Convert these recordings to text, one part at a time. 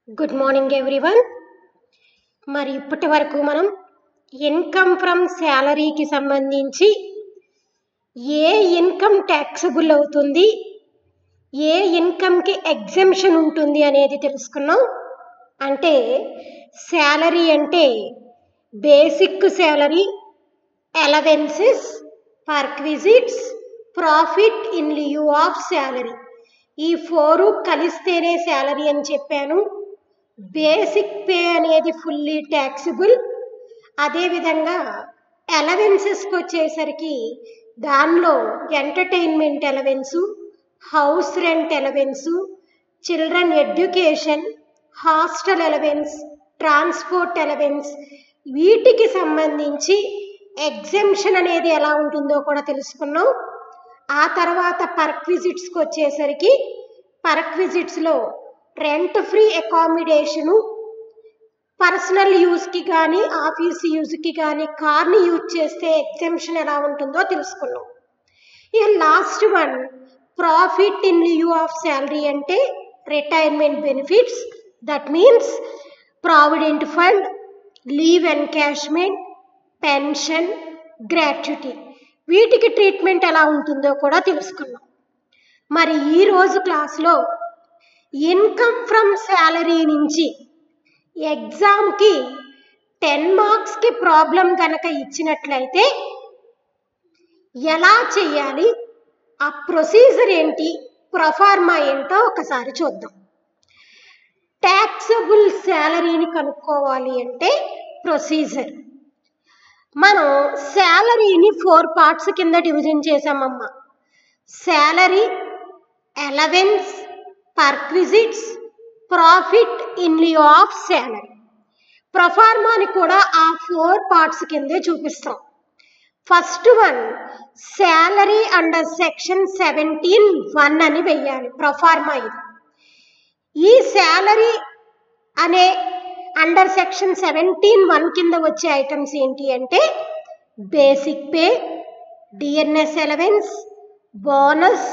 Good morning everyone. మరి ఇప్పటి వరకు మనం ఇన్కమ్ ఫ్రమ్ శాలరీకి సంబంధించి ఏ ఇన్కమ్ ట్యాక్సబుల్ అవుతుంది, ఏ ఇన్కమ్కి ఎగ్జెంప్షన్ ఉంటుంది అనేది తెలుసుకున్నాం. అంటే శాలరీ అంటే basic salary, allowances, perquisites, profit in lieu of salary. ఈ 4 కలిస్తేనే శాలరీ అని చెప్పాను. బేసిక్ పే అనేది ఫుల్లీ ట్యాక్సిబుల్. అదేవిధంగా అలవెన్సెస్కి వచ్చేసరికి దానిలో entertainment allowance, house rent allowance, children education, hostel allowance, transport allowance, వీటికి సంబంధించి ఎగ్జెంప్షన్ అనేది ఎలా ఉంటుందో కూడా తెలుసుకున్నాం. ఆ తర్వాత పర్క్విజిట్స్కి వచ్చేసరికి పర్క్విజిట్స్లో రెంట్ ఫ్రీ అకామిడేషను, పర్సనల్ యూజ్కి కానీ ఆఫీస్ యూజ్కి కానీ కార్ని యూజ్ చేస్తే ఎగ్జెంప్షన్ ఎలా ఉంటుందో తెలుసుకున్నాం. ఇక last one profit in lieu of salary అంటే retirement benefits, that means provident fund, leave encashment, pension, gratuity, వీటికి ట్రీట్మెంట్ ఎలా ఉంటుందో కూడా తెలుసుకున్నాం. మరి ఈరోజు క్లాస్లో ఇన్కమ్ ఫ్రమ్ శాలరీ నుంచి ఎగ్జామ్కి 10 మార్క్స్కి ప్రాబ్లం కనుక ఇచ్చినట్లయితే ఎలా చేయాలి, ఆ ప్రొసీజర్ ఏంటి, ప్రొఫార్మా ఏంటో ఒకసారి చూద్దాం. ట్యాక్సబుల్ శాలరీని కనుక్కోవాలి అంటే ప్రొసీజర్, మనం శాలరీని 4 పార్ట్స్ కింద డివిజన్ చేసామమ్మా. Salary, allowance, perquisites, profit in lieu of salary. ప్రొఫార్మాని కూడా ఆ 4 పార్ట్స్ కిందే చూపిస్తాం. First one salary under section 17(1) అని వెయ్యాలి ప్రొఫార్మా. ఇది ఈ శాలరీ అనే అండర్ సెక్షన్ 17(1) కింద వచ్చే ఐటమ్స్ ఏంటి అంటే basic pay, dearness allowance, bonus,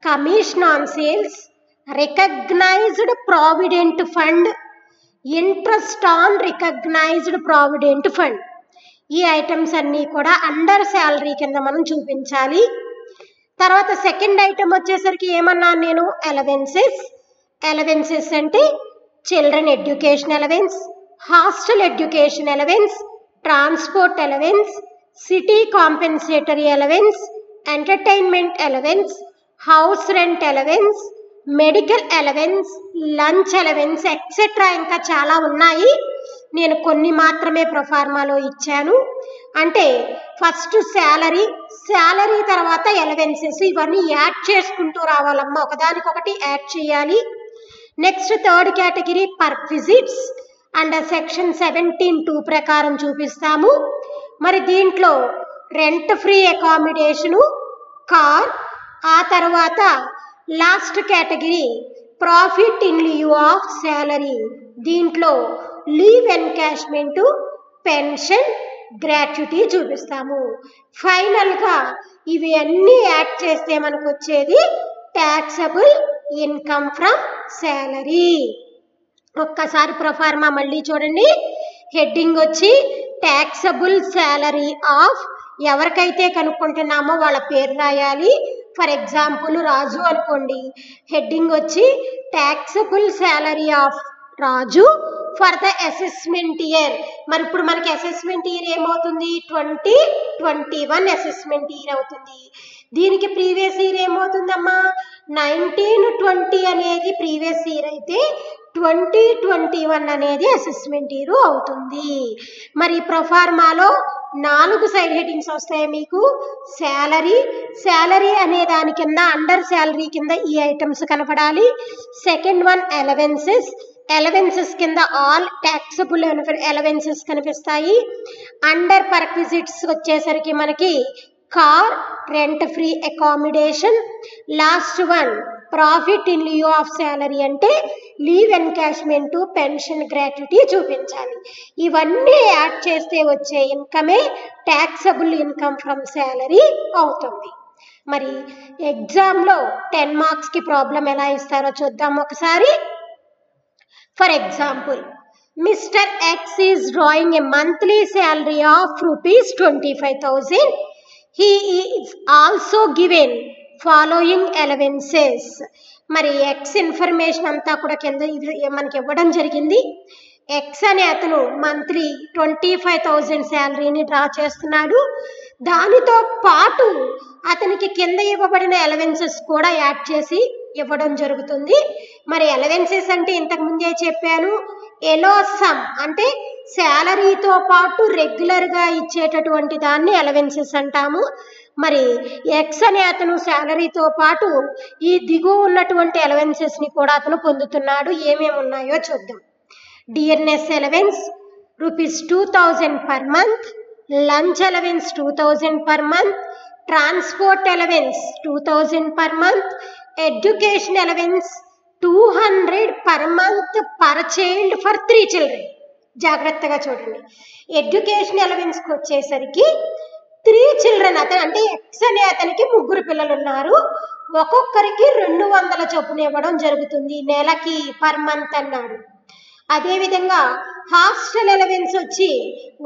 commission on sales, recognized provident fund, interest on recognised provident fund. ఈ ఐటమ్స్ అన్నీ కూడా అండర్ శాలరీ కింద మనం చూపించాలి. తర్వాత సెకండ్ ఐటమ్ వచ్చేసరికి ఏమన్నాను నేను, అలవెన్సెస్. అలవెన్సెస్ అంటే children education allowance, hostel education allowance, transport allowance, city compensatory allowance, entertainment allowance, house rent allowance, medical allowance, lunch allowance, etcetera. ఇంకా చాలా ఉన్నాయి, నేను కొన్ని మాత్రమే ప్రొఫార్మాలో ఇచ్చాను. అంటే ఫస్ట్ శాలరీ, శాలరీ తర్వాత అలవెన్సెస్, ఇవన్నీ యాడ్ చేసుకుంటూ రావాలమ్మా, ఒకదానికొకటి యాడ్ చేయాలి. Next third category perquisites under section 17(2) ప్రకారం చూపిస్తాము. మరి దీంట్లో రెంట్ ఫ్రీ అకామిడేషను, కార్, ఆ తర్వాత last category profit in lieu of salary. దీంట్లో లీవ్ ఎన్కాష్మెంటు, పెన్షన్, గ్రాట్యుటీ చూపిస్తాము. ఫైనల్గా ఇవి అన్నీ యాడ్ చేస్తే మనకు వచ్చేది ట్యాక్సబుల్ ఇన్కమ్ ఫ్రమ్ శాలరీ. ఒక్కసారి ప్రొఫార్మా మళ్ళీ చూడండి. హెడ్డింగ్ వచ్చి ట్యాక్సబుల్ శాలరీ ఆఫ్, ఎవరికైతే కనుక్కుంటున్నామో వాళ్ళ పేరు రాయాలి. ఫర్ ఎగ్జాంపుల్ రాజు అనుకోండి, హెడ్డింగ్ వచ్చి taxable salary of Raju for the assessment year. మరి ఇప్పుడు మనకి అసెస్మెంట్ ఇయర్ ఏమవుతుంది, 2021 అసెస్మెంట్ ఇయర్ అవుతుంది. దీనికి ప్రీవియస్ ఇయర్ ఏమవుతుందమ్మా, 1920 అనేది ప్రీవియస్ ఇయర్ అయితే 2021 అనేది అసెస్మెంట్ ఇయర్ అవుతుంది. మరి ప్రొఫార్మాలో 4 సైడ్ హెడ్డింగ్స్ వస్తాయి మీకు. శాలరీ, శాలరీ అనే దాని కింద అండర్ శాలరీ కింద ఈ ఐటమ్స్ కనపడాలి. సెకండ్ వన్ అలవెన్సెస్, అలవెన్సెస్ కింద ఆల్ ట్యాక్సబుల్ అలవెన్సెస్ కనిపిస్తాయి. అండర్ పర్క్విజిట్స్ వచ్చేసరికి మనకి car, rent free accommodation. Last one profit in lieu of salary అంటే లీవ్ ఎన్కాష్మెంట్, పెన్షన్, గ్రాట్యుటీ చూపించాలి. ఇవన్నీ యాడ్ చేస్తే వచ్చే ఇన్కమే ట్యాక్సబుల్ ఇన్కమ్ ఫ్రమ్ శాలరీ అవుతుంది. మరి ఎగ్జామ్లో 10 మార్క్స్కి ప్రాబ్లం ఎలా ఇస్తారో చూద్దాం ఒకసారి. For example, mister X is drawing a monthly salary of ₹25,000. He is also given following allowances. మరి ఎక్స్ ఇన్ఫర్మేషన్ అంతా కూడా కింద మనకి ఇవ్వడం జరిగింది. ఎక్స్ అనే అతను మంత్లీ 25,000 శాలరీని డ్రా చేస్తున్నాడు. దానితో పాటు అతనికి కింద ఇవ్వబడిన అలవెన్సెస్ కూడా యాడ్ చేసి ఇవ్వడం జరుగుతుంది. మరి అలవెన్సెస్ అంటే ఇంతకు ముందే చెప్పాను, ఎలో సమ్ అంటే శాలరీతో పాటు రెగ్యులర్గా ఇచ్చేటటువంటి దాన్ని అలవెన్సెస్ అంటాము. మరి ఎక్స్ అనే అతను శాలరీతో పాటు ఈ దిగువ ఉన్నటువంటి అలవెన్సెస్ని కూడా అతను పొందుతున్నాడు. ఏమేమి ఉన్నాయో చూద్దాం. Dearness allowance ₹2,000 per month, lunch allowance 2,000 per month, transport allowance 2,000 per month, education allowance 200 per month per child for 3 children. జాగ్రత్తగా చూడండి. ఎడ్యుకేషన్ అలవెన్స్కి వచ్చేసరికి 3 children అతను అంటే ఎక్స్ అనే అతనికి 3 పిల్లలు ఉన్నారు. ఒక్కొక్కరికి 200 చొప్పున ఇవ్వడం జరుగుతుంది నెలకి, పర్ మంత్ అన్నాడు. అదేవిధంగా హాస్టల్ అలవెన్స్ వచ్చి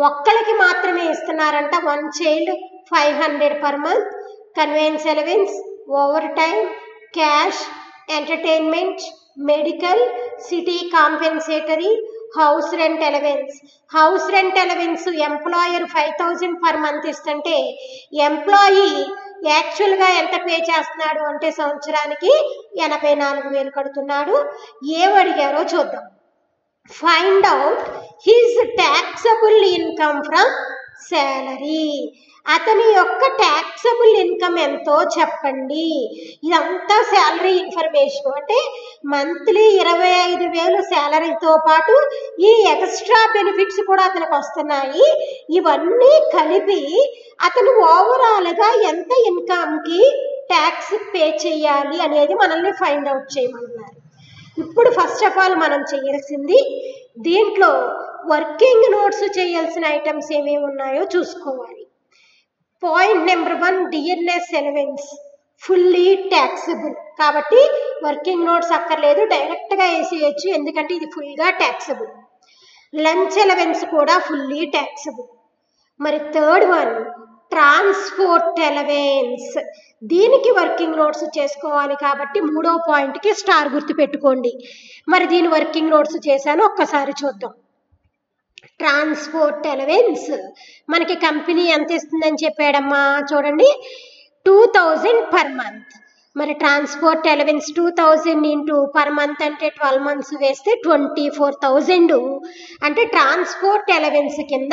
ఒక్కరికి మాత్రమే ఇస్తున్నారంట, 1 child 500 per month. Conveyance allowance, over time, cash, entertainment, medical, city compensatory, house rent allowance. House rent allowance employer 5,000 per month ఇస్తుంటే ఎంప్లాయీ యాక్చువల్గా ఎంత పే చేస్తున్నాడు అంటే సంవత్సరానికి 84,000 కడుతున్నాడు. ఏం అడిగారో చూద్దాం. Find out his taxable income from salary. అతని యొక్క ట్యాక్సబుల్ ఇన్కమ్ ఎంతో చెప్పండి. ఇదంతా శాలరీ ఇన్ఫర్మేషన్. అంటే మంత్లీ 25,000 శాలరీతో పాటు ఈ ఎక్స్ట్రా బెనిఫిట్స్ కూడా అతనికి వస్తున్నాయి. ఇవన్నీ కలిపి అతను ఓవరాల్గా ఎంత ఇన్కమ్కి ట్యాక్స్ పే చేయాలి అనేది మనల్ని ఫైండ్ అవుట్ చేయమన్నారు. ఇప్పుడు ఫస్ట్ ఆఫ్ ఆల్ మనం చేయాల్సింది దీంట్లో వర్కింగ్ నోట్స్ చేయాల్సిన ఐటమ్స్ ఏమేమి ఉన్నాయో చూసుకోవాలి. Point number 1, dearness allowance fully taxable. కాబట్టి వర్కింగ్ నోట్స్ అక్కర్లేదు, డైరెక్ట్గా వేసేయచ్చు, ఎందుకంటే ఇది ఫుల్గా ట్యాక్సబుల్. లంచ్ అలవెన్స్ కూడా ఫుల్లీ ట్యాక్సబుల్. మరి థర్డ్ వన్, ట్రాన్స్పోర్ట్ అలవెన్స్. దీనికి వర్కింగ్ నోట్స్ చేసుకోవాలి కాబట్టి 3వ పాయింట్కి స్టార్ గుర్తు పెట్టుకోండి. మరి దీని వర్కింగ్ నోట్స్ చేశాను, ఒక్కసారి చూద్దాం. ట్రాన్స్పోర్ట్ అలవెన్స్ మనకి కంపెనీ ఎంత ఇస్తుందని చెప్పాడమ్మా, చూడండి 2,000 per month. మరి transport allowance 2,000 into per month అంటే 12 months వేస్తే 24,000. అంటే ట్రాన్స్పోర్ట్ అలవెన్స్ కింద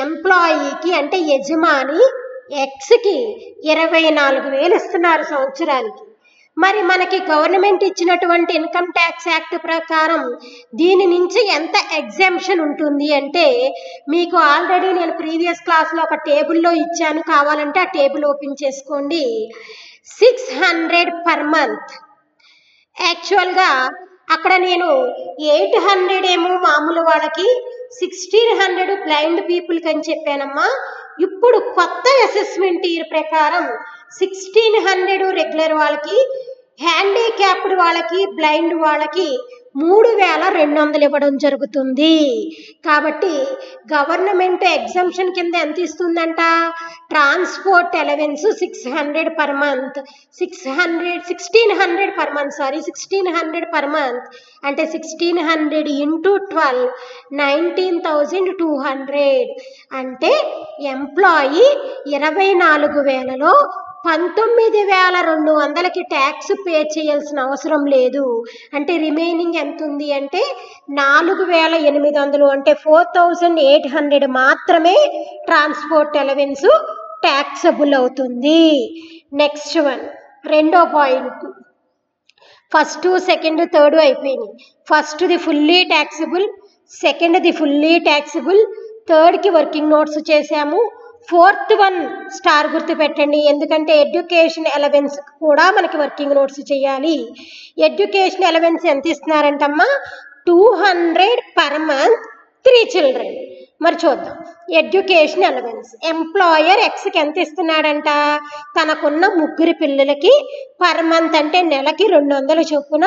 ఎంప్లాయీకి అంటే యజమాని ఎక్స్కి 24,000 ఇస్తున్నారు సంవత్సరానికి. మరి మనకి గవర్నమెంట్ ఇచ్చినటువంటి ఇన్కమ్ ట్యాక్స్ యాక్ట్ ప్రకారం దీని నుంచి ఎంత ఎగ్జామ్షన్ ఉంటుంది అంటే మీకు ఆల్రెడీ నేను ప్రీవియస్ క్లాస్లో ఒక టేబుల్లో ఇచ్చాను, కావాలంటే ఆ టేబుల్ ఓపెన్ చేసుకోండి. 600 per month. యాక్చువల్గా అక్కడ నేను 800 ఏమో మామూలు వాళ్ళకి, 1,600 బ్లైండ్ పీపుల్కి అని చెప్పానమ్మా. ఇప్పుడు కొత్త అసెస్మెంట్ ఇయర్ ప్రకారం 1,600 రెగ్యులర్ వాళ్ళకి, హ్యాండిక్యాప్డ్ వాళ్ళకి, బ్లైండ్ వాళ్ళకి 3,200 ఇవ్వడం జరుగుతుంది. కాబట్టి గవర్నమెంట్ ఎగ్జామ్షన్ కింద ఎంత ఇస్తుందంట, transport allowance 600 per month, 1,600 per month, 1,600 per month అంటే 1,600 ఇంటూ 12 19,200. అంటే ఎంప్లాయీ 24,000లో 19,200కి ట్యాక్స్ పే చేయాల్సిన అవసరం లేదు. అంటే రిమైనింగ్ ఎంత ఉంది అంటే 4,800 అంటే 4,800 మాత్రమే ట్రాన్స్పోర్ట్ అలవెన్స్ ట్యాక్సబుల్ అవుతుంది. నెక్స్ట్ వన్, రెండో పాయింట్. ఫస్ట్, సెకండ్, థర్డ్ అయిపోయినాయి. ఫస్ట్ది ఫుల్లీ ట్యాక్సబుల్, సెకండ్ది ఫుల్లీ ట్యాక్సబుల్, థర్డ్కి వర్కింగ్ నోట్స్ చేసాము. ఫోర్త్ వన్ స్టార్ గుర్తు పెట్టండి, ఎందుకంటే ఎడ్యుకేషన్ అలవెన్స్ కూడా మనకి వర్కింగ్ నోట్స్ చేయాలి. ఎడ్యుకేషన్ అలవెన్స్ ఎంత ఇస్తున్నారంటమ్మా, 200 per month, 3 children. మరి చూద్దాం. ఎడ్యుకేషన్ అలవెన్స్ ఎంప్లాయర్ ఎక్స్కి ఎంత ఇస్తున్నాడంట, తనకున్న 3 పిల్లలకి పర్ మంత్ అంటే నెలకి 200 చొప్పున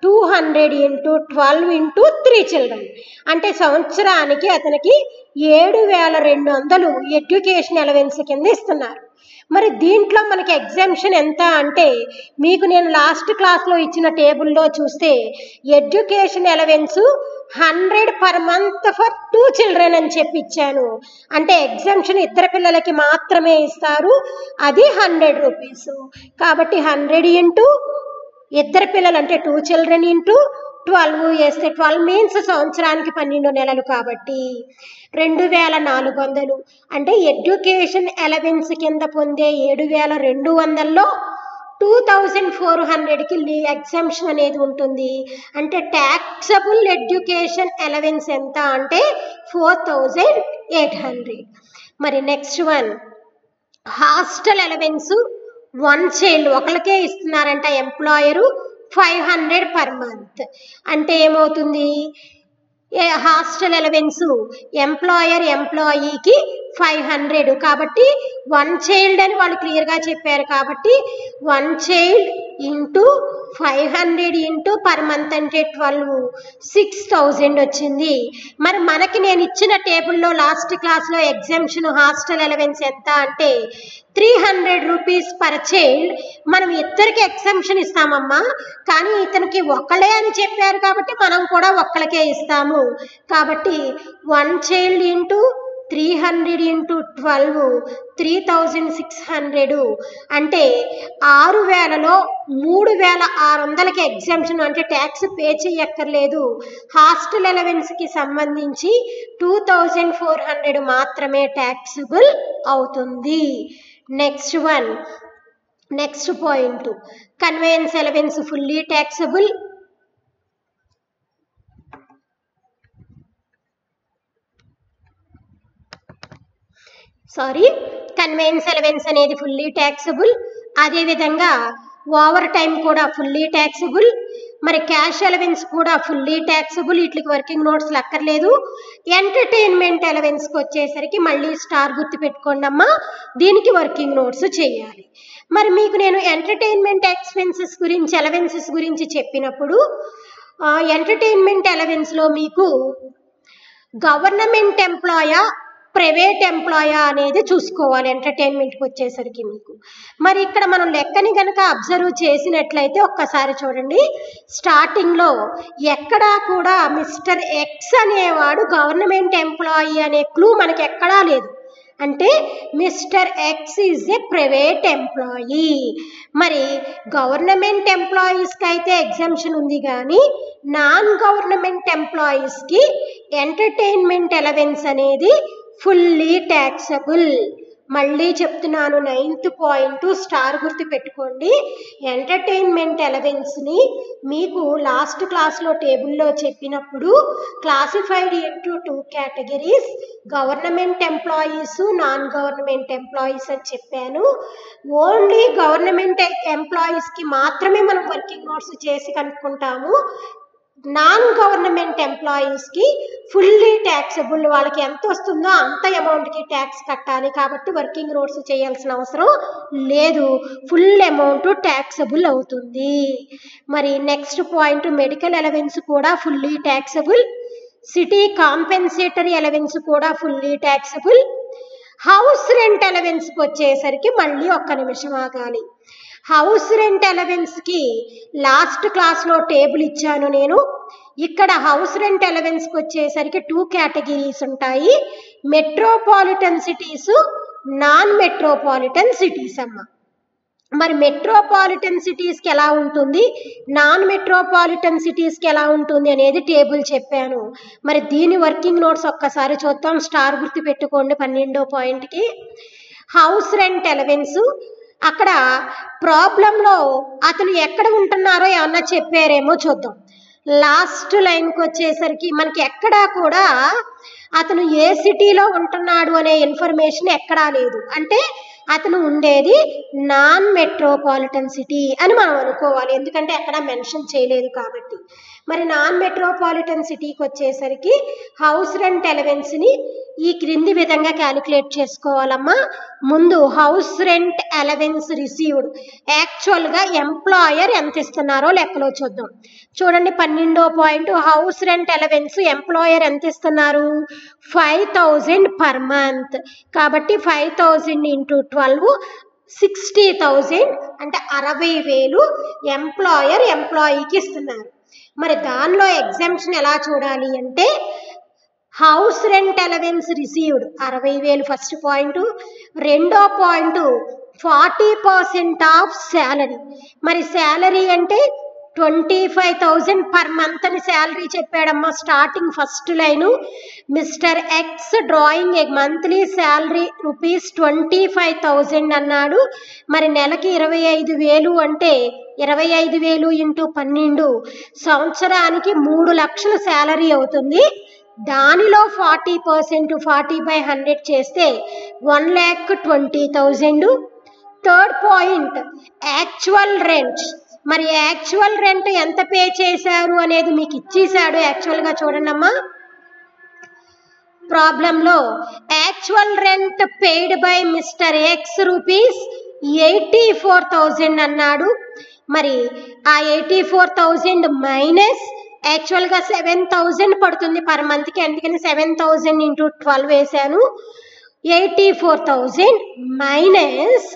200 into 12 into 3 children. అంటే సంవత్సరానికి అతనికి 7,200 ఎడ్యుకేషన్ అలవెన్స్ కింద ఇస్తున్నారు. మరి దీంట్లో మనకి ఎగ్జామ్షన్ ఎంత అంటే మీకు నేను లాస్ట్ క్లాస్లో ఇచ్చిన టేబుల్లో చూస్తే education allowance 100 per month for 2 children అని చెప్పి ఇచ్చాను. అంటే ఎగ్జామ్షన్ ఇద్దరు పిల్లలకి మాత్రమే ఇస్తారు, అది 100 రూపీస్. కాబట్టి 100 ఇంటూ ఇద్దరు పిల్లలు అంటే 2 children ఇంటూ 12 వేస్తే 12 మీన్స్ సంవత్సరానికి 12 నెలలు కాబట్టి 2,400. అంటే ఎడ్యుకేషన్ అలవెన్స్ కింద పొందే 7,200లో 2,400కి ఎగ్జామ్షన్ అనేది ఉంటుంది. అంటే ట్యాక్సబుల్ ఎడ్యుకేషన్ అలవెన్స్ ఎంత అంటే 4,800. మరి next one hostel allowance 1 child ఒకరికే ఇస్తున్నారంట ఎంప్లాయరు 500 per month. అంటే ఏమవుతుంది హాస్టల్ అలవెన్స్ ఎంప్లాయర్ ఎంప్లాయీకి 500 కాబట్టి 1 child అని వాళ్ళు క్లియర్గా చెప్పారు కాబట్టి 1 child into 500 into per month అంటే 12 6,000 వచ్చింది. మరి మనకి నేను ఇచ్చిన టేబుల్లో లాస్ట్ క్లాస్లో ఎగ్జామ్షన్ హాస్టల్ అలవెన్స్ ఎంత అంటే 300 రూపీస్ పర్ చైల్డ్. మనం ఇద్దరికి ఎగ్జామ్షన్ ఇస్తామమ్మా, కానీ ఇతనికి ఒక్కలే అని చెప్పారు కాబట్టి మనం కూడా ఒక్కలకే ఇస్తాము. కాబట్టి 1 child ఇంటూ 300 ఇంటూ 12 3,600. అంటే 6,000లో 3,600కి ఎగ్జామ్షన్ అంటే ట్యాక్స్ పే చేయక్కర్లేదు. హాస్టల్ అలవెన్స్కి సంబంధించి 2,400 మాత్రమే ట్యాక్సబుల్ అవుతుంది. Next one next point conveyance allowance fully taxable. Conveyance allowance అనేది ఫుల్లీ ట్యాక్సబుల్. అదేవిధంగా ఓవర్ టైం కూడా ఫుల్లీ ట్యాక్సబుల్. మరి క్యాష్ అలవెన్స్ కూడా ఫుల్లీ ట్యాక్సబుల్. వీటికి వర్కింగ్ నోట్స్ అక్కర్లేదు. ఎంటర్టైన్మెంట్ అలవెన్స్కి వచ్చేసరికి మళ్ళీ స్టార్ గుర్తు పెట్టుకోండి అమ్మా, దీనికి వర్కింగ్ నోట్స్ చేయాలి. మరి మీకు నేను ఎంటర్టైన్మెంట్ ఎక్స్పెన్సెస్ గురించి అలవెన్సెస్ గురించి చెప్పినప్పుడు ఎంటర్టైన్మెంట్ అలవెన్స్లో మీకు గవర్నమెంట్ ఎంప్లాయా ప్రైవేట్ ఎంప్లాయా అనేది చూసుకోవాలి ఎంటర్టైన్మెంట్కి వచ్చేసరికి మీకు. మరి ఇక్కడ మనం లెక్కని కనుక అబ్జర్వ్ చేసినట్లయితే ఒక్కసారి చూడండి, స్టార్టింగ్లో ఎక్కడా కూడా మిస్టర్ ఎక్స్ అనేవాడు గవర్నమెంట్ ఎంప్లాయీ అనే క్లూ మనకి ఎక్కడా లేదు. అంటే mister X is a private employee. మరి గవర్నమెంట్ ఎంప్లాయీస్కి అయితే ఎగ్జామ్షన్ ఉంది, కానీ నాన్ గవర్నమెంట్ ఎంప్లాయీస్కి ఎంటర్టైన్మెంట్ అలవెన్స్ అనేది ఫుల్లీ ట్యాక్సబుల్. మళ్ళీ చెప్తున్నాను, 9th పాయింట్ స్టార్ గుర్తు పెట్టుకోండి. ఎంటర్టైన్మెంట్ అలవెన్స్ని మీకు లాస్ట్ క్లాస్లో టేబుల్లో చెప్పినప్పుడు classified into 2 categories, government employees non government employees అని చెప్పాను. ఓన్లీ గవర్నమెంట్ ఎంప్లాయీస్కి మాత్రమే మనం వర్కింగ్ నోట్స్ చేసి కనుక్కుంటాము. నాన్ గవర్నమెంట్ ఎంప్లాయీస్కి ఫుల్లీ ట్యాక్సబుల్. వాళ్ళకి ఎంత వస్తుందో అంత అమౌంట్కి ట్యాక్స్ కట్టాలి కాబట్టి వర్కింగ్ నోట్స్ చేయాల్సిన అవసరం లేదు, ఫుల్ అమౌంట్ ట్యాక్సబుల్ అవుతుంది. మరి నెక్స్ట్ పాయింట్ మెడికల్ అలవెన్స్ కూడా fully taxable. City compensatory allowance కూడా ఫుల్లీ ట్యాక్సబుల్. హౌస్ రెంట్ అలవెన్స్కి వచ్చేసరికి మళ్ళీ ఒక్క నిమిషం ఆగాలి. హౌస్ రెంట్ అలవెన్స్కి లాస్ట్ క్లాస్లో టేబుల్ ఇచ్చాను నేను. ఇక్కడ హౌస్ రెంట్ అలవెన్స్కి వచ్చేసరికి 2 categories ఉంటాయి, metropolitan cities, non metropolitan cities అమ్మ. మరి మెట్రోపాలిటన్ సిటీస్కి ఎలా ఉంటుంది, నాన్ మెట్రోపాలిటన్ సిటీస్కి ఎలా ఉంటుంది అనేది టేబుల్ చెప్పాను. మరి దీని వర్కింగ్ నోట్స్ ఒక్కసారి చూద్దాం. స్టార్ గుర్తు పెట్టుకోండి 12వ పాయింట్కి. హౌస్ రెంట్ అలవెన్స్ అక్కడ ప్రాబ్లంలో అతను ఎక్కడ ఉంటున్నారో ఏమన్నా చెప్పారేమో చూద్దాం. లాస్ట్ లైన్కి వచ్చేసరికి మనకి ఎక్కడా కూడా అతను ఏ సిటీలో ఉంటున్నాడు అనే ఇన్ఫర్మేషన్ ఎక్కడా లేదు. అంటే అతను ఉండేది నాన్ మెట్రోపాలిటన్ సిటీ అని మనం అనుకోవాలి, ఎందుకంటే ఎక్కడ మెన్షన్ చేయలేదు కాబట్టి. మరి నాన్ మెట్రోపాలిటన్ సిటీకి వచ్చేసరికి హౌస్ రెంట్ అలవెన్స్ని ఈ క్రింది విధంగా క్యాలిక్యులేట్ చేసుకోవాలమ్మా. ముందు హౌస్ రెంట్ అలవెన్స్ రిసీవ్డ్, యాక్చువల్గా ఎంప్లాయర్ ఎంత ఇస్తున్నారో లెక్కలో చూద్దాం. చూడండి 12వ point, house rent allowance employer ఎంత ఇస్తున్నారు, 5000 పర్ మంత్. కాబట్టి 5000 ఇంటూ 12 60,000, అంటే 60,000 ఎంప్లాయర్ ఎంప్లాయీకి ఇస్తున్నారు. మరి దానిలో ఎగ్జామ్షన్ ఎలా చూడాలి అంటే, house rent allowance received 60,000 first point. రెండో పాయింట్ 40% ఆఫ్ శాలరీ. మరి శాలరీ అంటే 25,000 పర్ మంత్ అని శాలరీ చెప్పాడమ్మా. Starting first line, mister X drawing a monthly salary ₹25,000 అన్నాడు. మరి నెలకి 25,000 అంటే 25,000 ఇంటూ 12 సంవత్సరానికి 3 లక్షల శాలరీ అవుతుంది. దానిలో 40% 40/100 చేస్తే 1,20,000. Third point actual rent. మరి యాక్చువల్ రెంట్ ఎంత పే చేశారు అనేది మీకు ఇచ్చేసాడు. యాక్చువల్గా చూడండి అమ్మా, ప్రాబ్లంలో actual rent paid by mister X ₹84,000 అన్నాడు. మరి ఆ 84,000 మైనస్ యాక్చువల్గా 7,000 పడుతుంది పర్ మంత్కి, అందుకని 7,000 ఇంటూ 12 వేసాను. 84,000 మైనస్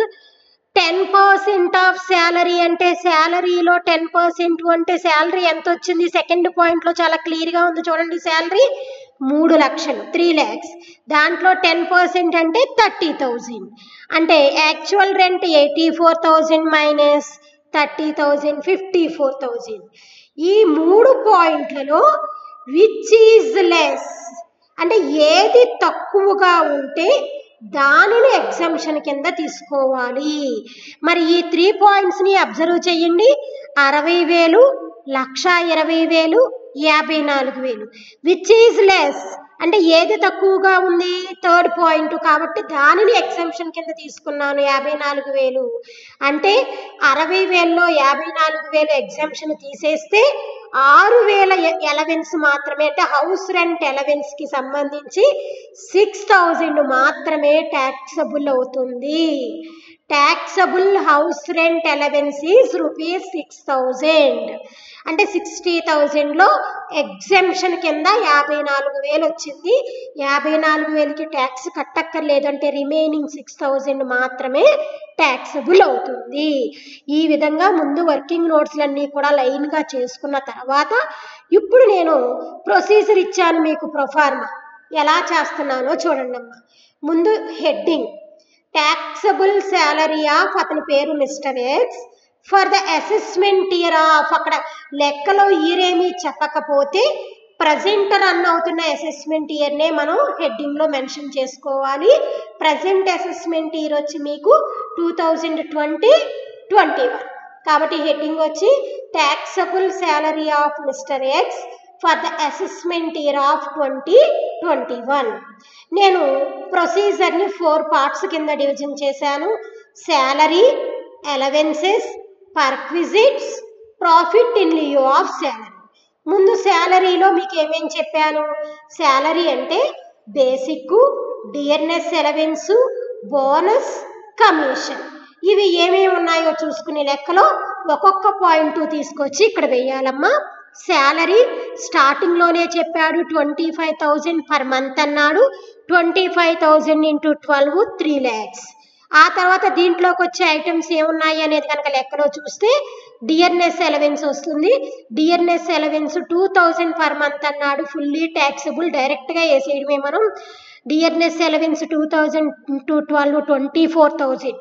10% ఆఫ్ శాలరీ. అంటే శాలరీలో 10% అంటే శాలరీ ఎంత వచ్చింది, సెకండ్ పాయింట్లో చాలా క్లియర్గా ఉంది చూడండి. శాలరీ 3 లక్షలు, 3 lakhs. దాంట్లో 10% అంటే 30,000. అంటే యాక్చువల్ రెంట్ 84,000 మైనస్ 30,000 54,000. ఈ 3 పాయింట్లలో విచ్ ఈజ్ లెస్ అంటే ఏది తక్కువగా ఉంటే దానిని ఎగ్జామ్షన్ కింద తీసుకోవాలి. మరి ఈ 3 పాయింట్స్ని అబ్జర్వ్ చేయండి. 60,000, 1,20,000, 54,000. విచ్ ఈజ్ లెస్ అంటే ఏది తక్కువగా ఉంది, థర్డ్ పాయింట్, కాబట్టి దానిని ఎగ్జామ్షన్ కింద తీసుకున్నాను. 54,000 అంటే 60,000లో 54,000 ఎగ్జామ్షన్ తీసేస్తే 6,000 అలవెన్స్ మాత్రమే, అంటే హౌస్ రెంట్ అలవెన్స్ కి సంబంధించి 6,000 మాత్రమే ట్యాక్సబుల్ అవుతుంది. Taxable house rent allowance is ₹6,000. అంటే 60,000లో ఎగ్జామ్షన్ కింద 54,000 వచ్చింది. 54,000కి ట్యాక్స్ కట్టక్కర్లేదు, అంటే రిమైనింగ్ 6,000 మాత్రమే ట్యాక్సబుల్ అవుతుంది. ఈ విధంగా ముందు వర్కింగ్ నోట్స్లన్నీ కూడా లైన్గా చేసుకున్న తర్వాత ఇప్పుడు నేను ప్రొసీజర్ ఇచ్చాను మీకు ప్రొఫార్మా. ఎలా చేస్తున్నానో చూడండి అమ్మా. ముందు హెడ్డింగ్ ట్యాక్సబుల్ శాలరీ ఆఫ్, అతని పేరు mister X, for the assessment year of, అక్కడ లెక్కలో ఇయర్ ఏమీ చెప్పకపోతే ప్రజెంట్ రన్ అవుతున్న అసెస్మెంట్ ఇయర్నే మనం హెడ్డింగ్లో మెన్షన్ చేసుకోవాలి. ప్రజెంట్ అసెస్మెంట్ ఇయర్ వచ్చి మీకు 2020-21. కాబట్టి హెడ్డింగ్ వచ్చి taxable salary of mister X for the assessment year of 2021. నేను ప్రొసీజర్ని 4 పార్ట్స్ కింద డివిజన్ చేశాను. Salary, allowances, perquisites, profit in lieu of salary. ముందు శాలరీలో మీకు ఏమేమి చెప్పాను, శాలరీ అంటే basic, dearness allowance, bonus, commission. ఇవి ఏమేమి ఉన్నాయో చూసుకునే లెక్కలో ఒక్కొక్క పాయింట్ తీసుకొచ్చి ఇక్కడ వేయాలమ్మా. శాలరీ స్టార్టింగ్లోనే చెప్పాడు 25,000 పర్ మంత్ అన్నాడు. 25,000 ఇంటూ 12 3 lakhs. ఆ తర్వాత దీంట్లోకి వచ్చే ఐటమ్స్ ఏమున్నాయి అనేది కనుక లెక్కలో చూస్తే డియర్నెస్ అలవెన్స్ వస్తుంది. డియర్నెస్ అలవెన్స్ 2,000 పర్ మంత్ అన్నాడు, ఫుల్లీ ట్యాక్సబుల్, డైరెక్ట్గా వేసేయడమే మనం. Dearness allowance 2,000 into 12 24,000.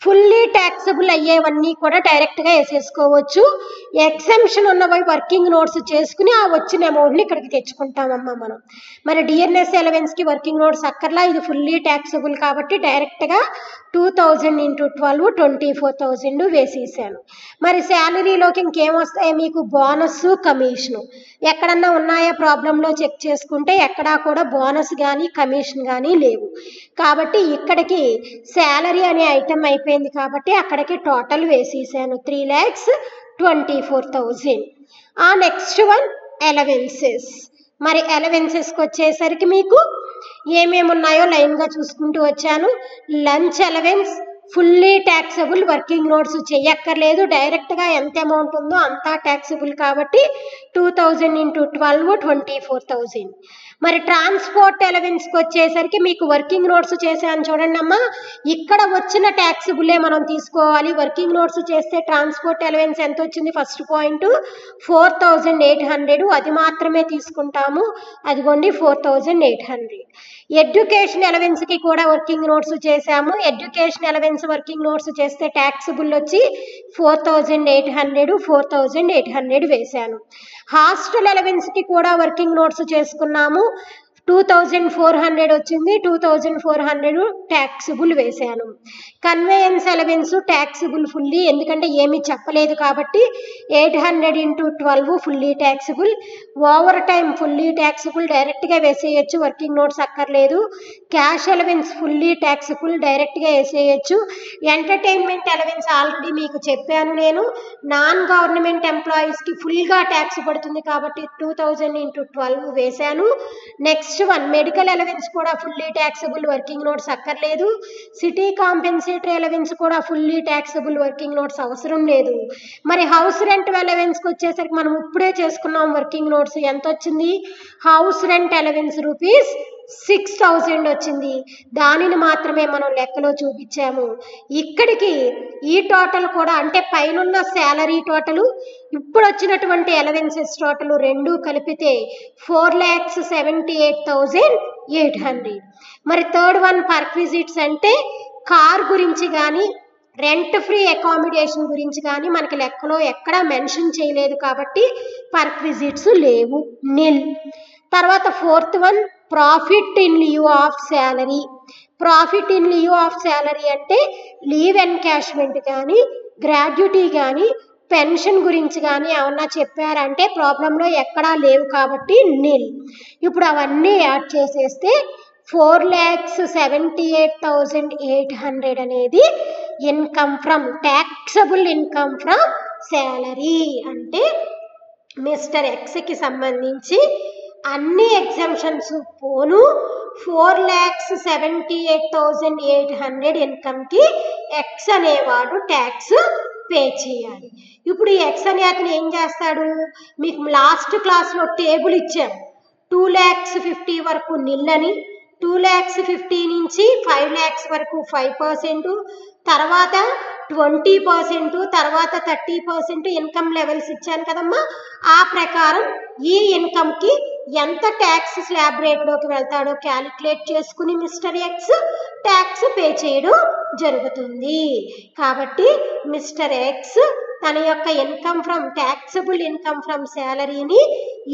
Fully taxable అయ్యేవన్నీ కూడా డైరెక్ట్గా వేసేసుకోవచ్చు. ఎగ్జామ్షన్ ఉన్నవి వర్కింగ్ నోట్స్ చేసుకుని ఆ వచ్చిన అమౌంట్ని ఇక్కడికి తెచ్చుకుంటామమ్మా మనం. మరి డిఎన్ఎస్ అలవెన్స్కి వర్కింగ్ నోట్స్ అక్కర్లా, ఇది ఫుల్లీ ట్యాక్సబుల్ కాబట్టి డైరెక్ట్గా 2,000 ఇంటూ 12 24,000 వేసేసాను. మరి శాలరీలోకి ఇంకేమొస్తాయి మీకు, బోనస్, కమిషను. ఎక్కడన్నా ఉన్నాయా ప్రాబ్లంలో చెక్ చేసుకుంటే ఎక్కడా కూడా బోనస్ కానీ కమిషన్ కానీ లేవు. కాబట్టి ఇక్కడికి శాలరీ అనే ఐటమ్ అయిపోయింది కాబట్టి అక్కడికి టోటల్ వేసేసాను 3,24,000. Next one allowances. మరి అలవెన్సెస్కి వచ్చేసరికి మీకు ఏమేమి ఉన్నాయో లైన్గా చూసుకుంటూ వచ్చాను. Lunch allowance fully taxable, working notes చెయ్యక్కర్లేదు, డైరెక్ట్గా ఎంత అమౌంట్ ఉందో అంతా ట్యాక్సబుల్ కాబట్టి 2000 × 12 24,000. మరి ట్రాన్స్పోర్ట్ అలవెన్స్కి వచ్చేసరికి మీకు వర్కింగ్ నోట్స్ చేశాను చూడండి అమ్మా, ఇక్కడ వచ్చిన ట్యాక్సబుల్లే మనం తీసుకోవాలి. వర్కింగ్ నోట్స్ చేస్తే ట్రాన్స్పోర్ట్ అలవెన్స్ ఎంత వచ్చింది? ఫస్ట్ పాయింట్ 4,800, అది మాత్రమే తీసుకుంటాము. అదిగోండి 4,800. ఎడ్యుకేషన్ అలవెన్స్కి కూడా వర్కింగ్ నోట్స్ చేశాము. ఎడ్యుకేషన్ అలవెన్స్ వర్కింగ్ నోట్స్ చేస్తే ట్యాక్సబుల్ వచ్చి 4,800, 4,800 వేశాను. హాస్టల్ అలవెన్స్కి కూడా వర్కింగ్ నోట్స్ చేసుకున్నాము. 2,400 వచ్చింది, 2,400 ట్యాక్సబుల్ వేశాను. కన్వేయన్స్ అలవెన్స్ ట్యాక్సబుల్ ఫుల్లీ, ఎందుకంటే ఏమీ చెప్పలేదు కాబట్టి 800 × 12 fully taxable. Over time fully taxable, డైరెక్ట్గా వేసేయచ్చు, వర్కింగ్ నోట్స్ అక్కర్లేదు. క్యాష్ అలవెన్స్ ఫుల్లీ ట్యాక్సబుల్, డైరెక్ట్గా వేసేయచ్చు. ఎంటర్టైన్మెంట్ అలవెన్స్ ఆల్రెడీ మీకు చెప్పాను నేను, నాన్ గవర్నమెంట్ ఎంప్లాయీస్కి ఫుల్గా ట్యాక్స్ పడుతుంది కాబట్టి 2,000 × 12 వేశాను. నెక్స్ట్ వన్ మెడికల్ అలవెన్స్ కూడా ఫుల్లీ ట్యాక్సబుల్, వర్కింగ్ నోట్స్ అక్కర్లేదు. సిటీ కాంపెన్సేటరీ అలవెన్స్ కూడా ఫుల్లీ ట్యాక్సబుల్, వర్కింగ్ నోట్స్ అవసరం లేదు. మరి హౌస్ రెంట్ అలవెన్స్కి వచ్చేసరికి మనం ఇప్పుడే చేసుకున్నాం వర్కింగ్ నోట్స్. ఎంత వచ్చింది? హౌస్ రెంట్ అలవెన్స్ రూపీస్ 6,000 వచ్చింది. దానిని మాత్రమే మనం లెక్కలో చూపించాము. ఇక్కడికి ఈ టోటల్ కూడా అంటే పైనున్న శాలరీ టోటలు, ఇప్పుడు వచ్చినటువంటి అలవెన్సెస్ టోటల్ రెండు కలిపితే 4,78,800. మరి థర్డ్ వన్ పర్క్విజిట్స్ అంటే కార్ గురించి కానీ రెంట్ ఫ్రీ అకామిడేషన్ గురించి కానీ మనకి లెక్కలో ఎక్కడా మెన్షన్ చేయలేదు కాబట్టి పర్క్విజిట్స్ లేవు, నిల్. తర్వాత fourth one profit in leave of salary. Profit in leave of salary అంటే లీవ్ ఎన్కాష్మెంట్ కానీ గ్రాడ్యుటీ కానీ పెన్షన్ గురించి కానీ ఏమన్నా చెప్పారంటే ప్రాబ్లంలో ఎక్కడా లేవు కాబట్టి నిల్. ఇప్పుడు అవన్నీ యాడ్ చేసేస్తే 4,78,800 అనేది income from taxable income from salary. అంటే మిస్టర్ ఎక్స్కి సంబంధించి అన్ని ఎగ్జామ్షన్స్ పోను 4,78,800 ఇన్కమ్కి ఎక్స్ అనేవాడు ట్యాక్స్ పే చేయాలి. ఇప్పుడు ఈ ఎక్స్ అనే అతను ఏం చేస్తాడు? మీకు లాస్ట్ క్లాస్లో టేబుల్ ఇచ్చాం. 2,50,000 వరకు నిల్ అని, 2,50,000 నుంచి 5 lakhs వరకు 5%, తర్వాత 20%, తర్వాత 30% ఇన్కమ్ లెవెల్స్ ఇచ్చాను కదమ్మా. ఆ ప్రకారం ఈ ఇన్కమ్కి ఎంత ట్యాక్స్ స్లాబ్ రేట్లోకి వెళ్తాడో క్యాలిక్యులేట్ చేసుకుని మిస్టర్ ఎక్స్ ట్యాక్స్ పే చేయడం జరుగుతుంది. కాబట్టి మిస్టర్ ఎక్స్ తన యొక్క income from taxable income from శాలరీని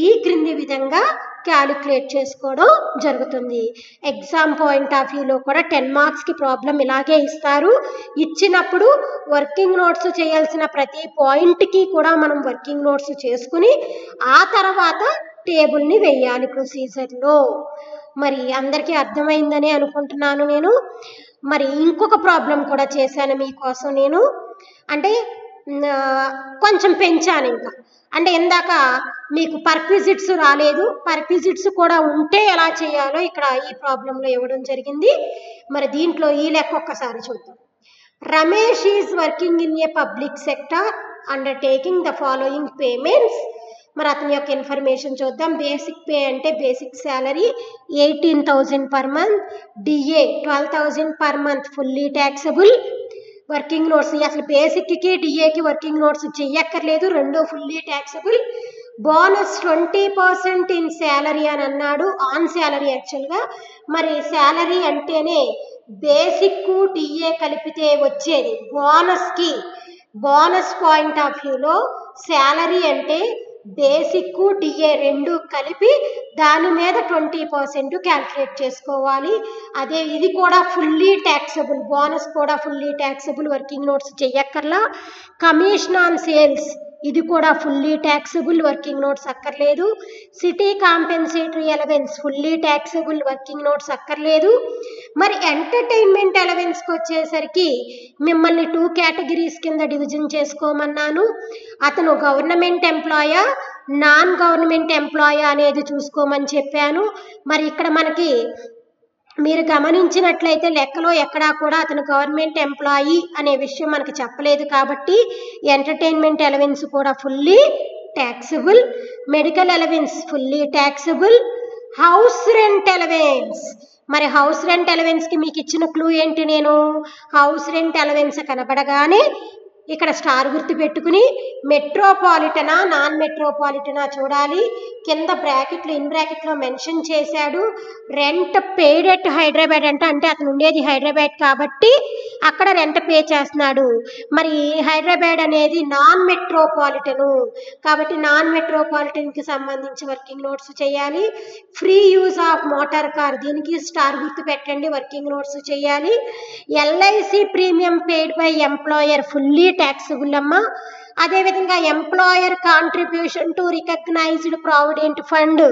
ఈ క్రింది విధంగా క్యాలిక్యులేట్ చేసుకోవడం జరుగుతుంది. ఎగ్జామ్ పాయింట్ ఆఫ్ వ్యూలో కూడా 10 మార్క్స్కి ప్రాబ్లం ఇలాగే ఇస్తారు. ఇచ్చినప్పుడు వర్కింగ్ నోట్స్ చేయాల్సిన ప్రతి పాయింట్కి కూడా మనం వర్కింగ్ నోట్స్ చేసుకుని ఆ తర్వాత టేబుల్ని వేయాలి ప్రొసీజర్లో. మరి అందరికీ అర్థమైందని అనుకుంటున్నాను నేను. మరి ఇంకొక ప్రాబ్లం కూడా చేశాను మీకోసం నేను, అంటే కొంచెం పెంచాను ఇంకా. అంటే ఇందాక మీకు పర్క్విజిట్స్ రాలేదు, పర్క్విజిట్స్ కూడా ఉంటే ఎలా చేయాలో ఇక్కడ ఈ ప్రాబ్లంలో ఇవ్వడం జరిగింది. మరి దీంట్లో ఈ లెక్క ఒక్కసారి చూద్దాం. Ramesh is working in a public sector undertaking the following payments. మరి అతని యొక్క ఇన్ఫర్మేషన్ చూద్దాం. బేసిక్ పే అంటే basic salary 18,000 per month, DA 12,000 per month fully taxable. Working notes అసలు బేసిక్కి డిఏకి వర్కింగ్ నోట్స్ చెయ్యక్కర్లేదు, రెండు fully taxable. Bonus 20% in salary అని అన్నాడు, ఆన్ శాలరీ యాక్చువల్గా. మరి శాలరీ అంటేనే బేసిక్ డిఏ కలిపితే వచ్చేది బోనస్కి. బోనస్ పాయింట్ ఆఫ్ వ్యూలో శాలరీ అంటే బేసిక్ డిఏ రెండు కలిపి దాని మీద 20% క్యాల్కులేట్ చేసుకోవాలి. అదే ఇది కూడా ఫుల్లీ ట్యాక్సబుల్, బోనస్ కూడా ఫుల్లీ ట్యాక్సబుల్, వర్కింగ్ నోట్స్ చెయ్యక్కర్లా. కమిషన్ ఆన్ సేల్స్ ఇది కూడా ఫుల్లీ ట్యాక్సబుల్, వర్కింగ్ నోట్స్ అక్కర్లేదు. City compensatory allowance fully taxable, working notes అక్కర్లేదు. మరి ఎంటర్టైన్మెంట్ అలవెన్స్కి వచ్చేసరికి మిమ్మల్ని 2 కేటగిరీస్ కింద డివిజన్ చేసుకోమన్నాను. అతను గవర్నమెంట్ ఎంప్లాయా, నాన్ గవర్నమెంట్ ఎంప్లాయా అనేది చూసుకోమని చెప్పాను. మరి ఇక్కడ మనకి మీరు గమనించినట్లయితే లెక్కలో ఎక్కడా కూడా అతను గవర్నమెంట్ ఎంప్లాయీ అనే విషయం మనకు చెప్పలేదు కాబట్టి ఎంటర్టైన్మెంట్ అలవెన్స్ కూడా fully taxable, medical allowance fully taxable, house rent allowance. మరి హౌస్ రెంట్ అలవెన్స్కి మీకు ఇచ్చిన క్లూ ఏంటి? నేను హౌస్ రెంట్ అలవెన్స్ కనబడగానే ఇక్కడ స్టార్ గుర్తు పెట్టుకుని మెట్రోపాలిటనా నాన్ మెట్రోపాలిటనా చూడాలి. కింద బ్రాకెట్లో ఇన్ బ్రాకెట్లో మెన్షన్ చేశాడు రెంట్ పెయిడ్ ఎట్ హైదరాబాద్ అంటే అతను ఉండేది హైదరాబాద్ కాబట్టి అక్కడ రెంట్ పే చేస్తున్నాడు. మరి హైదరాబాద్ అనేది నాన్ మెట్రోపాలిటను కాబట్టి నాన్ మెట్రోపాలిటన్కి సంబంధించి వర్కింగ్ నోట్స్ చేయాలి. Free use of motor car దీనికి స్టార్ గుర్తు పెట్టండి, వర్కింగ్ నోట్స్ చేయాలి. LIC premium paid by employer fully taxable అమ్మ. అదేవిధంగా employer contribution to recognized provident fund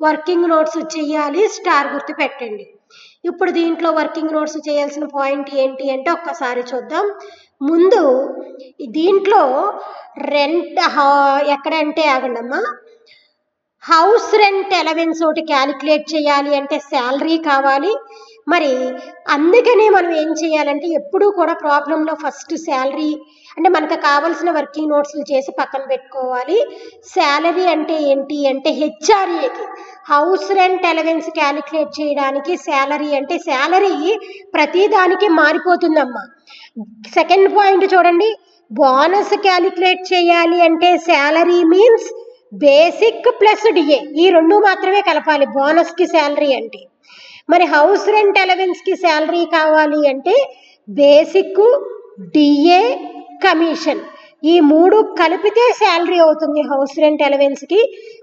working notes చేయాలి, స్టార్ గుర్తు పెట్టండి. ఇప్పుడు దీంట్లో వర్కింగ్ నోట్స్ చేయాల్సిన పాయింట్ ఏంటి అంటే ఒక్కసారి చూద్దాం. ముందు దీంట్లో రెంట్ ఎక్కడంటే ఆగండమ్మా, హౌస్ రెంట్ అలవెన్స్ ఒకటి క్యాలిక్యులేట్ చేయాలి అంటే శాలరీ కావాలి. మరి అందుకనే మనం ఏం చేయాలంటే ఎప్పుడూ కూడా ప్రాబ్లంలో ఫస్ట్ శాలరీ అంటే మనకు కావాల్సిన వర్కింగ్ నోట్స్లు చేసి పక్కన పెట్టుకోవాలి. శాలరీ అంటే ఏంటి అంటే హెచ్ఆర్ఏకి హౌస్ రెంట్ అలవెన్స్ క్యాలిక్యులేట్ చేయడానికి శాలరీ అంటే శాలరీ ప్రతిదానికి మారిపోతుందమ్మా. సెకండ్ పాయింట్ చూడండి, బోనస్ క్యాలిక్యులేట్ చేయాలి అంటే salary means basic plus DA ఈ రెండు మాత్రమే కలపాలి బోనస్కి శాలరీ అంటే. మరి హౌస్ రెంట్ అలవెన్స్కి శాలరీ కావాలి అంటే బేసిక్, డిఏ, కమిషన్ ఈ మూడు కలిపితే శాలరీ అవుతుంది హౌస్ రెంట్ అలవెన్స్కి.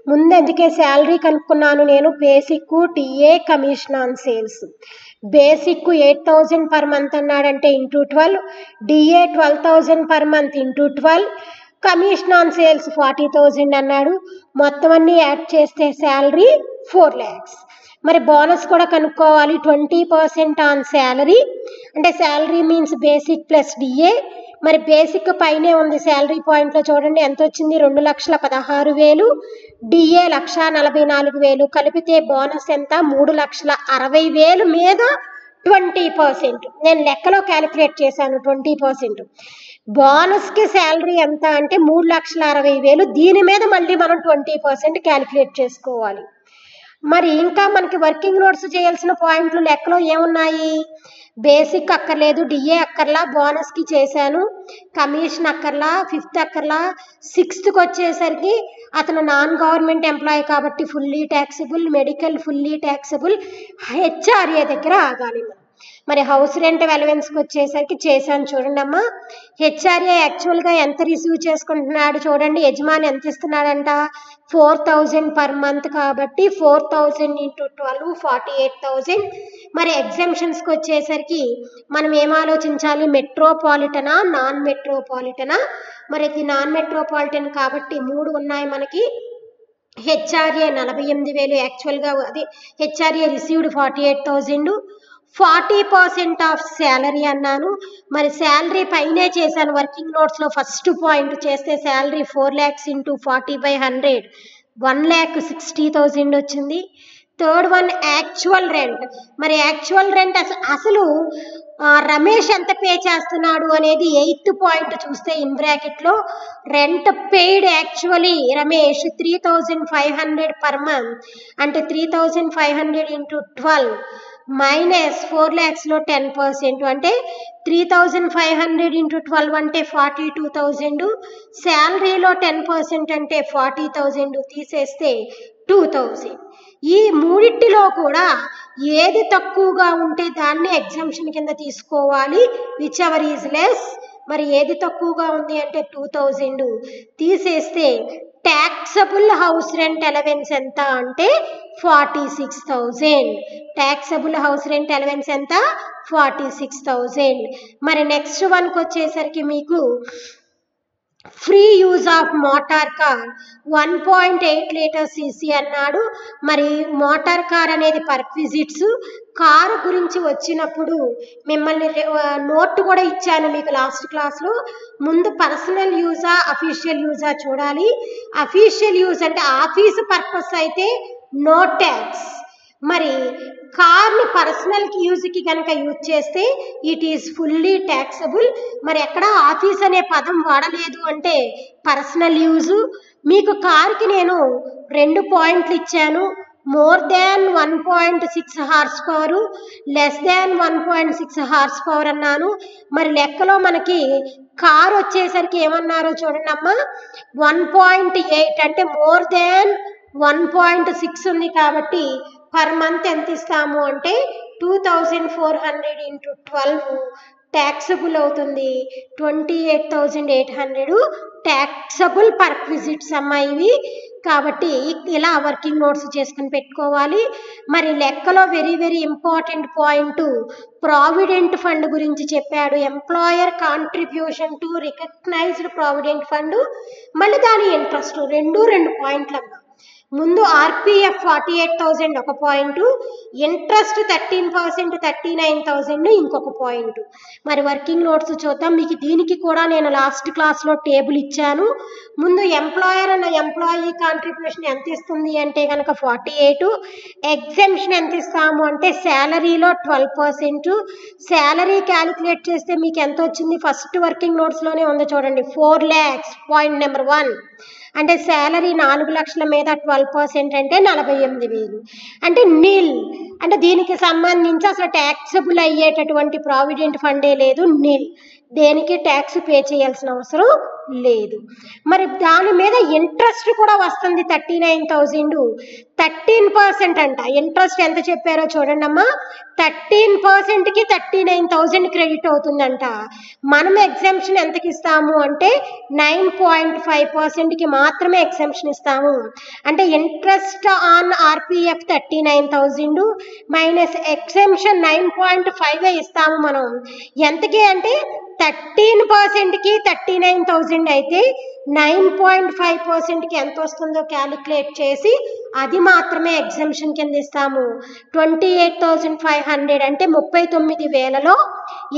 ముందు అందుకే శాలరీ కనుక్కున్నాను నేను, basic, DA, commission on sales. Basic 8,000 per month అన్నాడంటే into 12, DA 12,000 per month into 12, commission on sales 40,000 అన్నాడు. మొత్తం అన్నీ యాడ్ చేస్తే శాలరీ 4 lakhs. మరి బోనస్ కూడా కనుక్కోవాలి 20% ఆన్ శాలరీ అంటే salary means basic plus DA. మరి బేసిక్ పైనే ఉంది శాలరీ పాయింట్లో చూడండి ఎంత వచ్చింది, 2,16,000, డిఏ 1,44,000 కలిపితే బోనస్ ఎంత 3,60,000 మీద 20%. నేను లెక్కలో క్యాలిక్యులేట్ చేశాను 20%. బోనస్కి శాలరీ ఎంత అంటే 3,60,000, దీని మీద మళ్ళీ మనం 20% క్యాలిక్యులేట్ చేసుకోవాలి. మరి ఇంకా మనకి వర్కింగ్ నోట్స్ చేయాల్సిన పాయింట్లు లెక్కలో ఏమున్నాయి, బేసిక్ అక్కర్లేదు, డిఏ అక్కర్లా, బోనస్కి చేశాను, కమిషన్ అక్కర్లా, 5th అక్కర్లా, 6th వచ్చేసరికి అతను నాన్ గవర్నమెంట్ ఎంప్లాయీ కాబట్టి fully taxable, medical fully taxable, HRA దగ్గర ఆగాలి మనం. మరి హౌస్ రెంట్ అలవెన్స్కి వచ్చేసరికి చేశాను చూడండి అమ్మా. హెచ్ఆర్ఏ యాక్చువల్గా ఎంత రిసీవ్ చేసుకుంటున్నాడు చూడండి, యజమాని ఎంత ఇస్తున్నాడంట 4,000 పర్ మంత్ కాబట్టి 4,000 × 12 48,000. మరి ఎగ్జామ్షన్స్కి వచ్చేసరికి మనం ఏం ఆలోచించాలి, మెట్రోపాలిటనా నాన్ మెట్రోపాలిటనా. మరి ఇది నాన్ మెట్రోపాలిటన్ కాబట్టి 3 ఉన్నాయి మనకి. హెచ్ఆర్ఏ 48,000 యాక్చువల్గా అది హెచ్ఆర్ఏ రిసీవ్డ్ 48,000, 40% ఆఫ్ శాలరీ అన్నాను. మరి శాలరీ పైనే చేశాను వర్కింగ్ నోట్స్లో ఫస్ట్ పాయింట్ చేస్తే శాలరీ 4 lakhs × 40/100 1,60,000 వచ్చింది. Third one actual rent. మరి యాక్చువల్ రెంట్ అసలు రమేష్ ఎంత పే చేస్తున్నాడు అనేది 8th పాయింట్ చూస్తే ఇన్ బ్రాకెట్లో rent paid actually Ramesh 3,500 per month అంటే 3,500 × 12 మైనస్ 4 lakhsలో 10% అంటే 3,500 × 12 అంటే 42,000, శాలరీలో 10% అంటే 40,000 తీసేస్తే 2,000. ఈ మూడిటిలో కూడా ఏది తక్కువగా ఉంటే దాన్ని ఎగ్జామ్షన్ కింద తీసుకోవాలి, విచ్ ఎవర్ ఈజ్ లెస్. మరి ఏది తక్కువగా ఉంది అంటే 2,000 తీసేస్తే ట్యాక్సబుల్ హౌస్ రెంట్ అలవెన్స్ ఎంత అంటే 46,000. ట్యాక్సబుల్ హౌస్ రెంట్ అలవెన్స్ ఎంత 46,000. మరి నెక్స్ట్ వన్కి వచ్చేసరికి మీకు free use of motor car 1.8 litre CC అన్నాడు. మరి మోటార్ కార్ అనేది పర్క్విజిట్స్. కారు గురించి వచ్చినప్పుడు మిమ్మల్ని నోట్ కూడా ఇచ్చాను మీకు లాస్ట్ క్లాస్లో. ముందు పర్సనల్ యూజా అఫీషియల్ యూజా చూడాలి. అఫీషియల్ యూజ్ అంటే ఆఫీసు పర్పస్ అయితే నో ట్యాక్స్. మరి కార్ని పర్సనల్ యూజ్కి కనుక యూజ్ చేస్తే ఇట్ ఈస్ ఫుల్లీ ట్యాక్సబుల్. మరి ఎక్కడ ఆఫీస్ అనే పదం వాడలేదు అంటే పర్సనల్ యూజు. మీకు కార్కి నేను 2 పాయింట్లు ఇచ్చాను. More than 1.6 horse power, less than 1.6 horse power అన్నాను. మరి లెక్కలో మనకి కార్ వచ్చేసరికి ఏమన్నారో చూడండి అమ్మా, 1.8 అంటే మోర్ దాన్ 1.6 ఉంది కాబట్టి పర్ మంత్ ఎంత ఇస్తాము అంటే 2400 × 12 ట్యాక్సబుల్ అవుతుంది. 28,800 ట్యాక్సబుల్ పర్క్విజిట్స్ అమ్మా ఇవి. కాబట్టి ఇలా వర్కింగ్ నోట్స్ చేసుకుని పెట్టుకోవాలి. మరి లెక్కలో very very important point provident fund గురించి చెప్పాడు. Employer contribution to recognized provident fund, మళ్ళీ దాని ఇంట్రెస్ట్, 2 పాయింట్లమ్మా. ముందు ఆర్పిఎఫ్ 48,000 ఒక పాయింట్, ఇంట్రెస్ట్ 13% 39,000 ఇంకొక పాయింట్. మరి వర్కింగ్ నోట్స్ చూద్దాం. మీకు దీనికి కూడా నేను లాస్ట్ క్లాస్లో టేబుల్ ఇచ్చాను. ముందు ఎంప్లాయర్ అన్న ఎంప్లాయీ కాంట్రిబ్యూషన్ ఎంత ఇస్తుంది అంటే కనుక 48. ఎగ్జెంప్షన్ ఎంత ఇస్తాము అంటే శాలరీలో 12%. శాలరీ క్యాలిక్యులేట్ చేస్తే మీకు ఎంత వచ్చింది, ఫస్ట్ వర్కింగ్ నోట్స్లోనే ఉంది చూడండి, 4 lakhs. పాయింట్ నెంబర్ 1 అంటే శాలరీ 4 లక్షల మీద 12% అంటే 48,000 అంటే నిల్. అంటే దీనికి సంబంధించి అసలు ట్యాక్సబుల్ అయ్యేటటువంటి ప్రావిడెంట్ ఫండే లేదు, నిల్. దేనికి ట్యాక్స్ పే చేయాల్సిన అవసరం లేదు. మరి దాని మీద ఇంట్రెస్ట్ కూడా వస్తుంది 39,000. 13% అంట. ఇంట్రెస్ట్ ఎంత చెప్పారో చూడండి అమ్మా, 13%కి 39,000 క్రెడిట్ అవుతుందంట. మనం ఎగ్జామ్షన్ ఎంతకి ఇస్తాము అంటే 9.5%కి మాత్రమే ఎగ్జామ్షన్ ఇస్తాము. అంటే interest on RPF 39,000 minus exemption 9.5 ఇస్తాము మనం. ఎంతకి అంటే 13%కి 39,000 అయితే 9.5%కి ఎంత వస్తుందో క్యాలిక్యులేట్ చేసి అది మాత్రమే ఎగ్జామ్షన్ కింద ఇస్తాము. 28,500 అంటే 39,000లో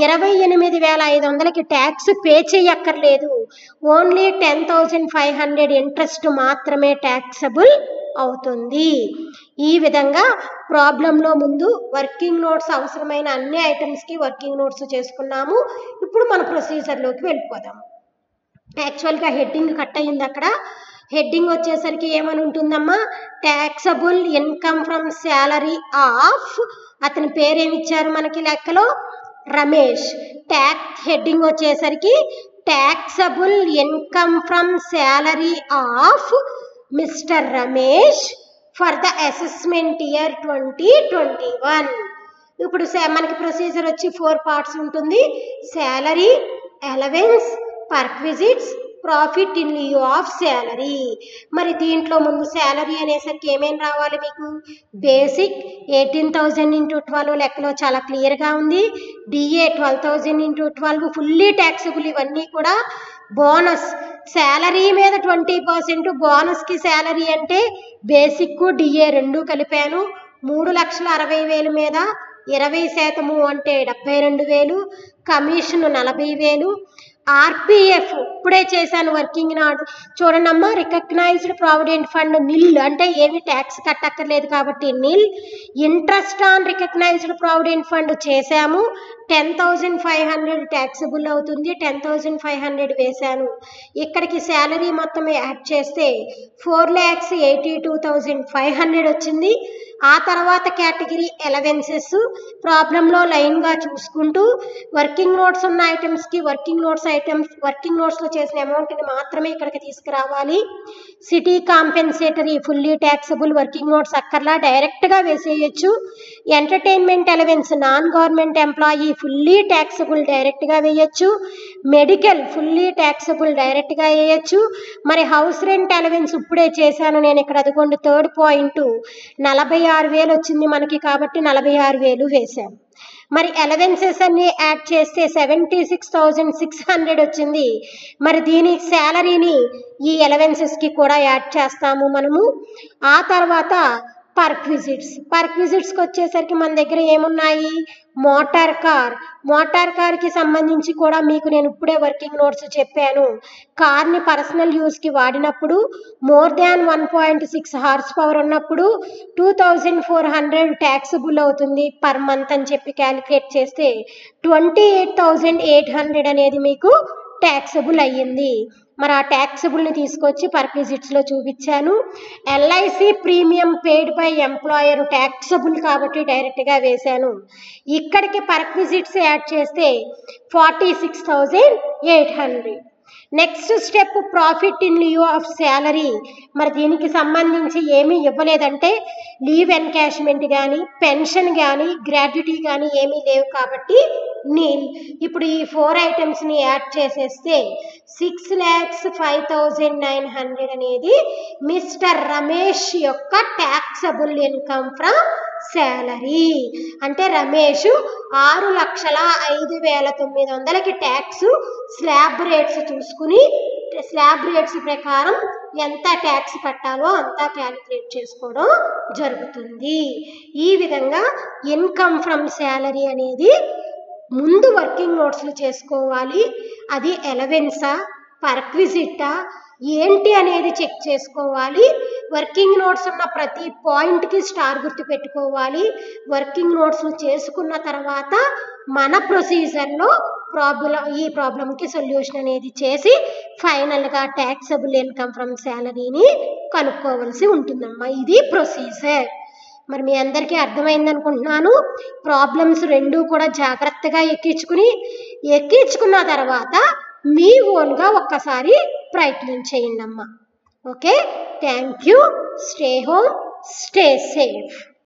28,500కి ట్యాక్స్ పే చేయక్కర్లేదు. ఓన్లీ 10,500 ఇంట్రెస్ట్ మాత్రమే ట్యాక్సబుల్ అవుతుంది. ఈ విధంగా ప్రాబ్లంలో ముందు వర్కింగ్ నోట్స్ అవసరమైన అన్ని ఐటమ్స్కి వర్కింగ్ నోట్స్ చేసుకున్నాము. ఇప్పుడు మన ప్రొసీజర్లోకి వెళ్ళిపోదాం. యాక్చువల్గా హెడ్డింగ్ కట్ అయింది. అక్కడ హెడ్డింగ్ వచ్చేసరికి ఏమని ఉంటుందమ్మా, taxable income from salary of, అతని పేరేమిచ్చారు మనకి లెక్కలో, రమేష్. హెడ్డింగ్ వచ్చేసరికి taxable income from salary of mister Ramesh for the assessment year 2021. ఇప్పుడు మనకి ప్రొసీజర్ వచ్చి 4 పార్ట్స్ ఉంటుంది. Salary, allowance, perquisites, profit in lieu of salary. మరి దీంట్లో ముందు శాలరీ అనేసరికి ఏమేమి రావాలి మీకు, బేసిక్ 18,000 × 12 లెక్కలో చాలా క్లియర్గా ఉంది. DA 12,000 × 12 fully taxable. ఇవన్నీ కూడా బోనస్, శాలరీ మీద 20%, బోనస్కి శాలరీ అంటే బేసిక్ డిఏ 2 కలిపాను. 3,60,000 మీద 20% అంటే 72,000, కమిషన్ 40,000. ఆర్పిఎఫ్ ఇప్పుడే చేశాను వర్కింగ్ నాట్ చూడండి అమ్మా, రికగ్నైజ్డ్ ప్రావిడెంట్ ఫండ్ నిల్ అంటే ఏమి ట్యాక్స్ కట్టక్కర్లేదు కాబట్టి nil. Interest on recognised provident fund చేశాము, 10,500 ట్యాక్సబుల్ అవుతుంది. 10,500 వేశాను. ఇక్కడికి శాలరీ మొత్తం యాడ్ చేస్తే 4,82,500 వచ్చింది. ఆ తర్వాత కేటగిరీ అలవెన్సెస్. ప్రాబ్లంలో లైన్గా చూసుకుంటూ వర్కింగ్ నోట్స్ ఉన్న ఐటమ్స్కి వర్కింగ్ నోట్స్లో చేసిన అమౌంట్ని మాత్రమే ఇక్కడికి తీసుకురావాలి. City compensatory fully taxable, working notes అక్కర్లా, డైరెక్ట్గా వేసేయచ్చు. Entertainment allowance non government employee fully taxable, డైరెక్ట్గా వేయచ్చు. మెడికల్ ఫుల్లీ ట్యాక్సబుల్, డైరెక్ట్గా వేయచ్చు. మరి హౌస్ రెంట్ అలవెన్స్ ఇప్పుడే చేశాను నేను ఇక్కడ, అదిగోండి 3rd పాయింట్, 46,000 వచ్చింది మనకి కాబట్టి 46,000 వేశాను. మరి అలవెన్సెస్ అన్ని యాడ్ చేస్తే 76,600 వచ్చింది. మరి దీని శాలరీని ఈ అలవెన్సెస్కి కూడా యాడ్ చేస్తాము మనము. ఆ తర్వాత పర్క్విజిట్స్కి వచ్చేసరికి మన దగ్గర ఏమున్నాయి, మోటార్ కార్కి సంబంధించి కూడా మీకు నేను ఇప్పుడే వర్కింగ్ నోట్స్ చెప్పాను. కార్ని పర్సనల్ యూస్కి వాడినప్పుడు మోర్ దాన్ 1.6 హార్స్ పవర్ ఉన్నప్పుడు 2,400 ట్యాక్సబుల్ అవుతుంది పర్ మంత్ అని చెప్పి క్యాలిక్యులేట్ చేస్తే 28,800 అనేది మీకు ట్యాక్సబుల్ అయ్యింది. మరి ఆ ట్యాక్సబుల్ని తీసుకొచ్చి పర్క్విజిట్స్లో చూపించాను. LIC premium paid by employer taxable కాబట్టి డైరెక్ట్గా వేశాను. ఇక్కడికి పర్క్విజిట్స్ యాడ్ చేస్తే 46,800. Next step profit in lieu of salary. మరి దీనికి సంబంధించి ఏమీ ఇవ్వలేదంటే లీవ్ ఎన్కాష్మెంట్ కానీ పెన్షన్ కానీ గ్రాట్యుటీ కానీ ఏమీ లేవు కాబట్టి నీల్. ఇప్పుడు ఈ 4 ఐటమ్స్ని యాడ్ చేసేస్తే 6,05,900 అనేది మిస్టర్ రమేష్ యొక్క ట్యాక్సబుల్ ఇన్కమ్ ఫ్రమ్ శాలరీ. అంటే రమేష్ 6,05,900కి ట్యాక్స్ స్లాబ్ రేట్స్ చూసుకుని స్లాబ్ రేట్స్ ప్రకారం ఎంత ట్యాక్స్ కట్టాలో అంతా క్యాలిక్యులేట్ చేసుకోవడం జరుగుతుంది. ఈ విధంగా ఇన్కమ్ ఫ్రమ్ శాలరీ అనేది ముందు వర్కింగ్ నోట్స్లు చేసుకోవాలి. అది ఎలవెన్సా పర్క్విజిట్టా ఏంటి అనేది చెక్ చేసుకోవాలి. వర్కింగ్ నోట్స్ ఉన్న ప్రతి పాయింట్కి స్టార్ గుర్తు పెట్టుకోవాలి. వర్కింగ్ నోట్స్లు చేసుకున్న తర్వాత మన ప్రొసీజర్లో ఈ ప్రాబ్లంకి సొల్యూషన్ అనేది చేసి ఫైనల్గా ట్యాక్సబుల్ ఇన్కమ్ ఫ్రమ్ శాలరీని కనుక్కోవలసి ఉంటుందమ్మా. ఇది ప్రొసీజర్. మరి మీ అందరికీ అర్థమైంది అనుకుంటున్నాను. ప్రాబ్లమ్స్ రెండూ కూడా జాగ్రత్తగా ఎక్కించుకున్న తర్వాత మీ ఓన్గా ఒక్కసారి ప్రయత్నం చేయండి అమ్మా. Okay, thank you. Stay home, stay safe.